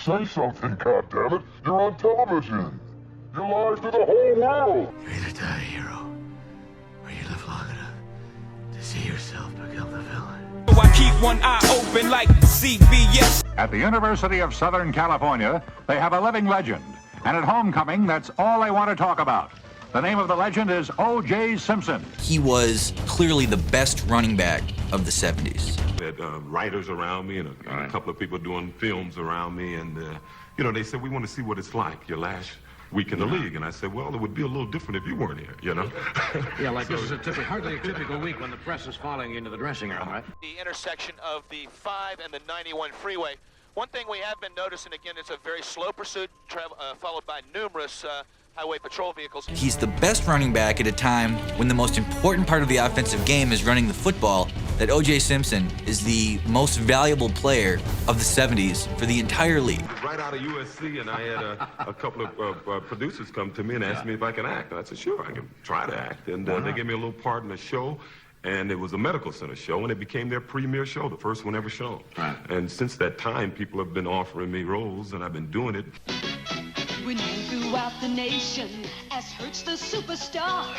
Say something, goddammit. You're on television. You're live to the whole world. You're either die a hero, or you live long enough to see yourself become the villain. I keep one eye open like CBS. At the University of Southern California, they have a living legend. And at homecoming, that's all they want to talk about. The name of the legend is O.J. Simpson. He was clearly the best running back of the 70s. I had writers around me and a couple of people doing films around me, and they said, we want to see what it's like your last week in the league. And I said, well, it would be a little different if you weren't here, Yeah, like this is hardly a typical week when the press is following you into the dressing room, right? The intersection of the 5 and the 91 freeway. One thing we have been noticing, again, it's a very slow pursuit, followed by numerous highway patrol vehicles. He's the best running back at a time when the most important part of the offensive game is running the football, that O.J. Simpson is the most valuable player of the 70s for the entire league. Right out of USC, and I had a couple of producers come to me and ask me if I can act. And I said, sure, I can try to act. And they gave me a little part in the show. And it was a medical center show, and it became their premiere show, the first one ever shown. Right. And since that time, people have been offering me roles, and I've been doing it. We're known throughout the nation as Hertz the superstar.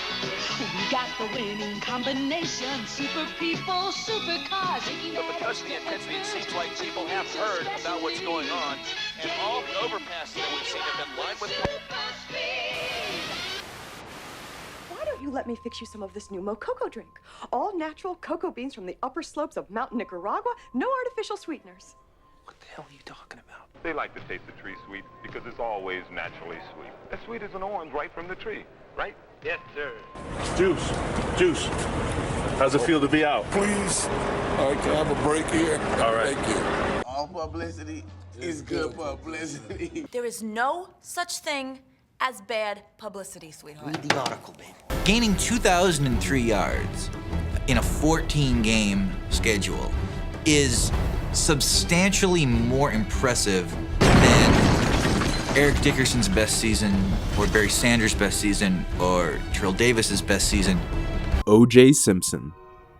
We got the winning combination, super people, super cars. But because of the intensity, it seems like people have heard about what's going on, and all the overpasses that we've seen have been lined with... Why don't you let me fix you some of this new Mococo drink? All natural cocoa beans from the upper slopes of Mountain Nicaragua, no artificial sweeteners. What the hell are you talking about? They like to taste the tree sweet because it's always naturally sweet. As sweet as an orange right from the tree, right? Yes, sir. Juice. How's it feel to be out? Please. All right, can I have a break here? All right. Thank you. All publicity is good publicity. There is no such thing as bad publicity, sweetheart. Read the article, babe. Gaining 2,003 yards in a 14-game schedule is substantially more impressive than Eric Dickerson's best season, or Barry Sanders' best season, or Terrell Davis's best season. O.J. Simpson,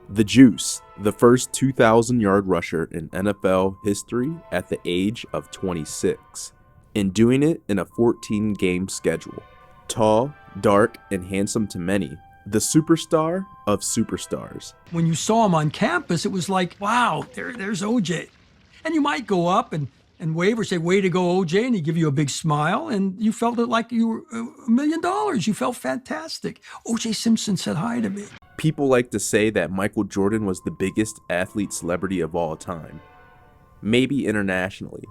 the Juice, the first 2,000-yard rusher in NFL history at the age of 26, and doing it in a 14-game schedule. Tall, dark, and handsome to many, the superstar of superstars. When you saw him on campus, it was like, wow, there's OJ. And you might go up and wave or say, way to go, OJ, and he'd give you a big smile, and you felt it like you were $1 million. You felt fantastic. OJ Simpson said hi to me. People like to say that Micheal Jordan was the biggest athlete celebrity of all time. Maybe internationally.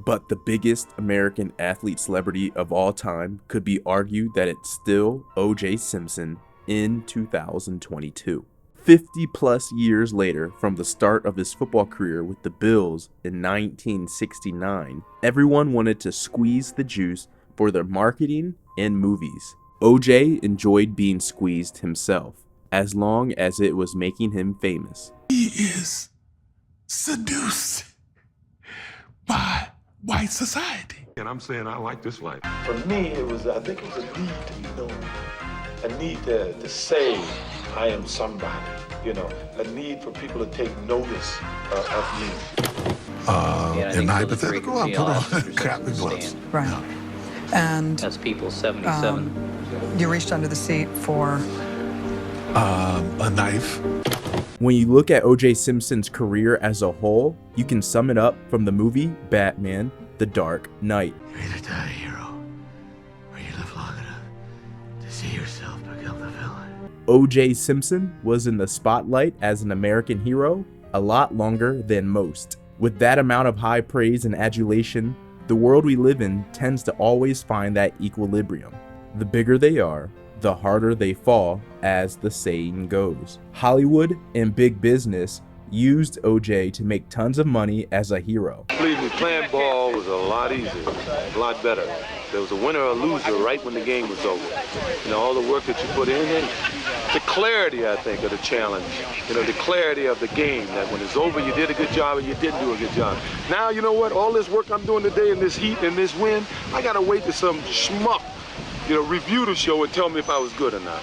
But the biggest American athlete celebrity of all time could be argued that it's still O.J. Simpson in 2022. 50 plus years later from the start of his football career with the Bills in 1969, everyone wanted to squeeze the juice for their marketing and movies. O.J. enjoyed being squeezed himself, as long as it was making him famous. He is seduced by white society. And I'm saying I like this life. For me, I think it was a need to be known. A need to say I am somebody, a need for people to take notice of me. In hypothetical, I put on cap and gloves. Right. Yeah. And That's people 77. you reached under the seat for... A knife. When you look at O.J. Simpson's career as a whole, you can sum it up from the movie Batman: The Dark Knight. You're either die a hero, or you live long enough to see yourself become the villain. O.J. Simpson was in the spotlight as an American hero a lot longer than most. With that amount of high praise and adulation, the world we live in tends to always find that equilibrium. The bigger they are, the harder they fall, as the saying goes. Hollywood and big business used O.J. to make tons of money as a hero. Believe me, playing ball was a lot easier, a lot better. There was a winner or a loser right when the game was over. All the work that you put in, and the clarity, I think, of the challenge. The clarity of the game, that when it's over, you did a good job and you didn't do a good job. Now, you know what? All this work I'm doing today in this heat and this wind, I gotta wait till some schmuck review the show and tell me if I was good or not.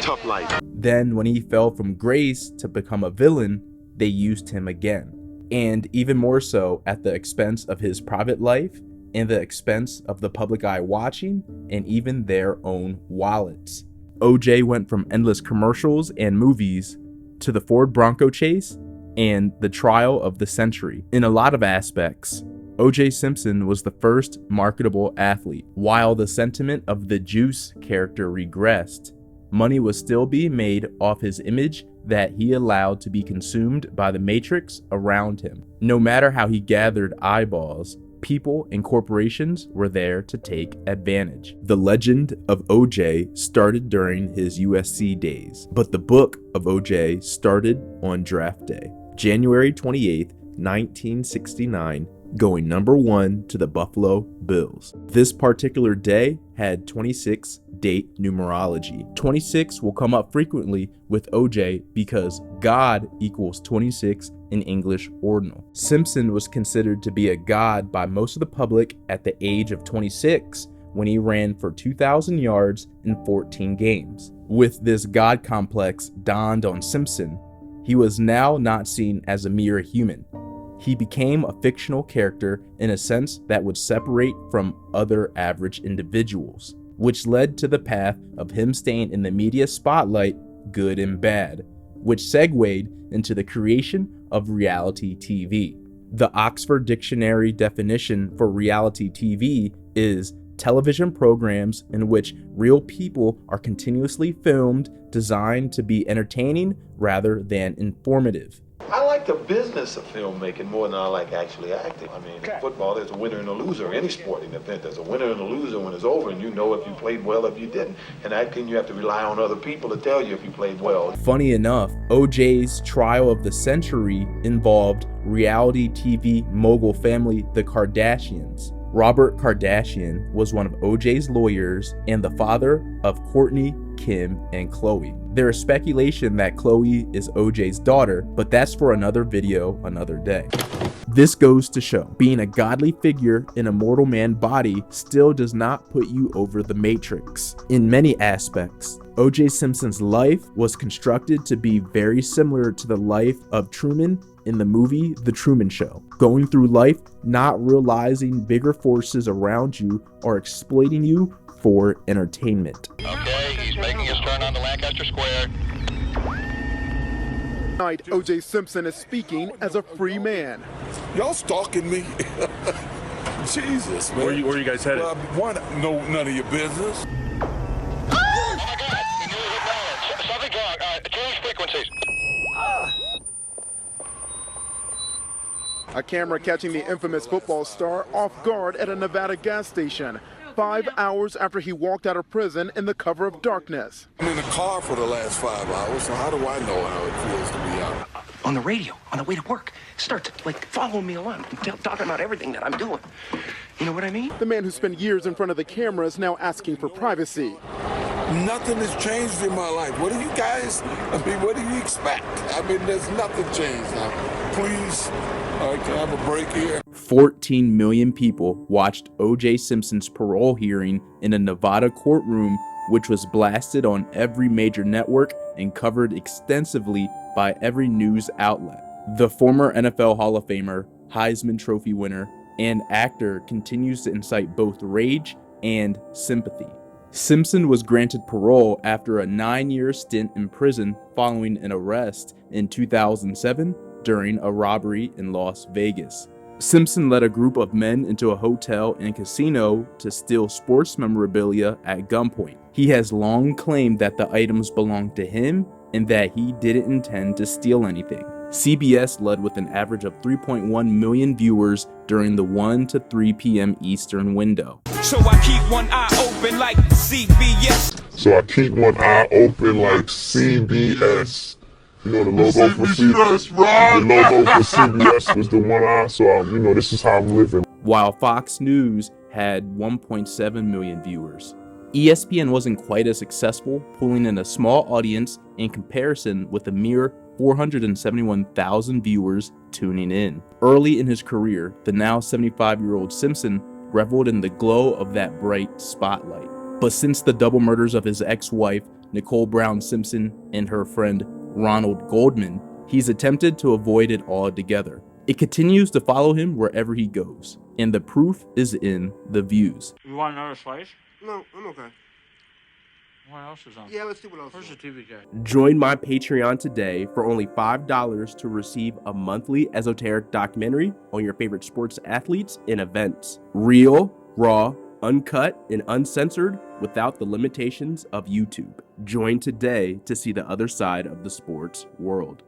Tough life. Then, when he fell from grace to become a villain, they used him again. and even more so at the expense of his private life and the expense of the public eye watching and even their own wallets. OJ went from endless commercials and movies to the Ford Bronco chase and the trial of the century. In a lot of aspects, O.J. Simpson was the first marketable athlete. While the sentiment of the Juice character regressed, money was still being made off his image that he allowed to be consumed by the matrix around him. No matter how he gathered eyeballs, people and corporations were there to take advantage. The legend of O.J. started during his USC days, but the book of O.J. started on draft day, January 28th, 1969, going number 1 to the Buffalo Bills. This particular day had 26 date numerology. 26 will come up frequently with OJ because God equals 26 in English ordinal. Simpson was considered to be a god by most of the public at the age of 26 when he ran for 2,000 yards in 14 games. With this god complex dawned on Simpson, he was now not seen as a mere human. He became a fictional character in a sense that would separate from other average individuals, which led to the path of him staying in the media spotlight, good and bad, which segued into the creation of reality TV. The Oxford Dictionary definition for reality TV is television programs in which real people are continuously filmed, designed to be entertaining rather than informative. I like the business of filmmaking more than I like actually acting. I mean, in football, there's a winner and a loser. Any sporting event, there's a winner and a loser when it's over, and you know if you played well, if you didn't. In acting, you have to rely on other people to tell you if you played well. Funny enough, OJ's trial of the century involved reality TV mogul family, the Kardashians. Robert Kardashian was one of OJ's lawyers and the father of Kourtney, Kim, and Khloe. There is speculation that Khloe is OJ's daughter, but that's for another video another day. This goes to show, being a godly figure in a mortal man body still does not put you over the matrix. In many aspects, O.J. Simpson's life was constructed to be very similar to the life of Truman in the movie The Truman Show. Going through life, not realizing bigger forces around you are exploiting you for entertainment. Okay, he's making his turn onto Lancaster Square. Tonight, O.J. Simpson is speaking as a free man. Y'all stalking me? Jesus, man. Where you guys headed? Why no, none of your business. Oh my God, you nearly hit balance. Something's wrong. Change frequencies. A camera catching the infamous football star off guard at a Nevada gas station, 5 hours after he walked out of prison in the cover of darkness. I'm in the car for the last 5 hours, so how do I know how it feels to be out? On the radio, on the way to work, start following me along, talking about everything that I'm doing. You know what I mean? The man who spent years in front of the camera is now asking for privacy. Nothing has changed in my life. What do you guys, what do you expect? There's nothing changed now. Please, can I have a break here? 14 million people watched O.J. Simpson's parole hearing in a Nevada courtroom, which was blasted on every major network and covered extensively by every news outlet. The former NFL Hall of Famer, Heisman Trophy winner, and actor continues to incite both rage and sympathy. Simpson was granted parole after a 9-year stint in prison following an arrest in 2007 during a robbery in Las Vegas. Simpson led a group of men into a hotel and casino to steal sports memorabilia at gunpoint. He has long claimed that the items belonged to him and that he didn't intend to steal anything. CBS led with an average of 3.1 million viewers during the 1 to 3 p.m. Eastern window. So I keep one eye open like CBS. So I keep one eye open like CBS. You know, the logo for CBS, the logo for CBS was the one eye, so this is how I'm living. While Fox News had 1.7 million viewers. ESPN wasn't quite as successful, pulling in a small audience in comparison with a mere 471,000 viewers tuning in. Early in his career, the now 75-year-old Simpson reveled in the glow of that bright spotlight. But since the double murders of his ex-wife, Nicole Brown Simpson, and her friend Ronald Goldman, he's attempted to avoid it altogether. It continues to follow him wherever he goes, and the proof is in the views. You want another slice? No, I'm okay. What else is on? Yeah, let's see what else. Where's the TV guy? Join my Patreon today for only $5 to receive a monthly esoteric documentary on your favorite sports athletes and events. Real, raw, uncut, and uncensored without the limitations of YouTube. Join today to see the other side of the sports world.